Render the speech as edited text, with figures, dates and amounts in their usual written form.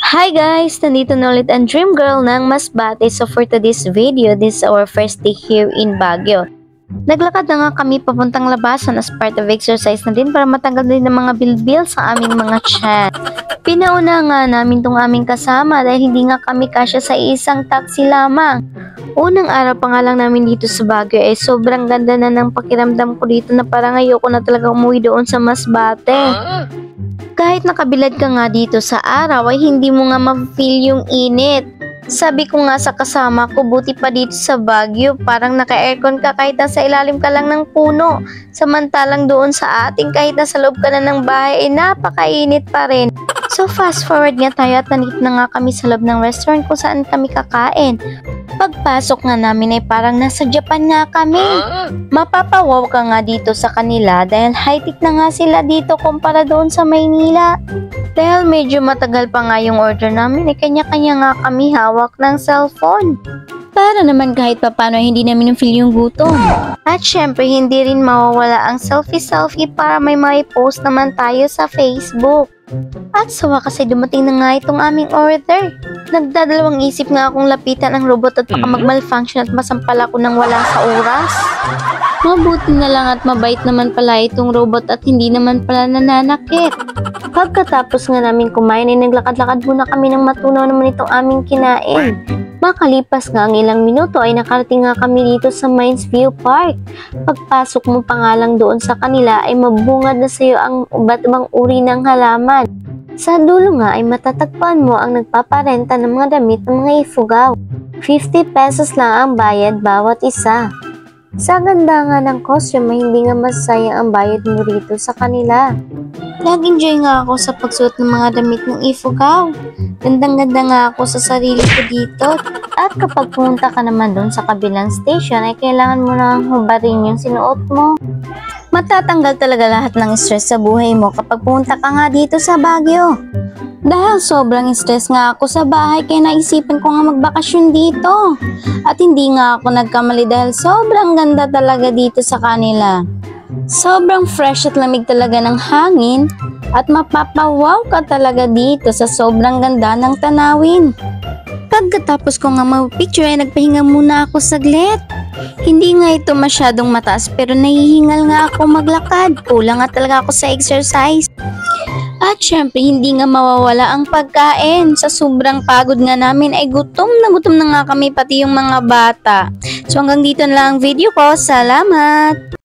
Hi guys! Nandito na ulit ang Dream Girl ng Masbate. So for today's video, this is our first day here in Baguio. Naglakad na nga kami papuntang labasan as part of exercise na din para matanggal din ng mga bilbil sa aming mga tiyan. Pinauna nga namin tong aming kasama dahil hindi nga kami kasya sa isang taxi lamang. Unang araw pa nga lang namin dito sa Baguio ay sobrang ganda na ng pakiramdam ko dito na parang ayoko na talaga umuwi doon sa Masbate. Kahit nakabilad ka nga dito sa araw ay hindi mo nga ma-feel yung init. Sabi ko nga sa kasama ko, buti pa dito sa Baguio, parang naka-aircon ka kahit nasa ilalim ka lang ng puno. Samantalang doon sa ating kahit nasa loob ka na ng bahay ay napakainit pa rin. So fast forward nga tayo at nandito na nga kami sa loob ng restaurant kung saan kami kakain. Pagpasok nga namin ay parang nasa Japan nga kami. Mapapawaw ka nga dito sa kanila dahil high-tech na nga sila dito kumpara doon sa Maynila. Dahil medyo matagal pa nga yung order namin ay kanya-kanya nga kami hawak ng cellphone. Para naman kahit papano hindi namin feel yung gutom. At syempre hindi rin mawawala ang selfie-selfie para may post naman tayo sa Facebook. At sa wakas ay dumating na nga itong aming order. Nagdadalawang isip nga akong lapitan ang robot at baka mag-malfunction at masampal ako ng wala sa oras. Mabuti na lang at mabait naman pala itong robot at hindi naman pala nananakit. Pagkatapos nga namin kumain ay naglakad-lakad muna kami ng matunaw naman itong aming kinain. Makalipas nga ang ilang minuto ay nakarating nga kami dito sa Mines View Park. Pagpasok mo pa nga lang doon sa kanila ay mabungad na sa iyo ang iba't ibang uri ng halaman. Sa dulo nga ay matatagpuan mo ang nagpaparenta ng mga damit ng mga ifugaw. 50 pesos lang ang bayad bawat isa. Sa ganda nga ng costume ay hindi nga masayang ang bayad mo rito sa kanila. Nag-enjoy nga ako sa pagsuot ng mga damit ng ifugaw. Gandang-ganda nga ako sa sarili ko dito. At kapag pumunta ka naman doon sa kabilang station ay kailangan mo nang hubarin yung sinuot mo. Matatanggal talaga lahat ng stress sa buhay mo kapag pumunta ka nga dito sa Baguio. Dahil sobrang stress nga ako sa bahay kaya naisipan ko nga magbakasyon dito. At hindi nga ako nagkamali dahil sobrang ganda talaga dito sa kanila. Sobrang fresh at lamig talaga ng hangin at mapapawaw ka talaga dito sa sobrang ganda ng tanawin. Pagkatapos ko nga mag-picture ay nagpahinga muna ako saglit. Hindi nga ito masyadong mataas pero nahihingal nga ako maglakad. Kulang nga talaga ako sa exercise. At syempre hindi nga mawawala ang pagkain. Sa sobrang pagod nga namin ay gutom na nga kami pati yung mga bata. So hanggang dito na lang ang video ko. Salamat!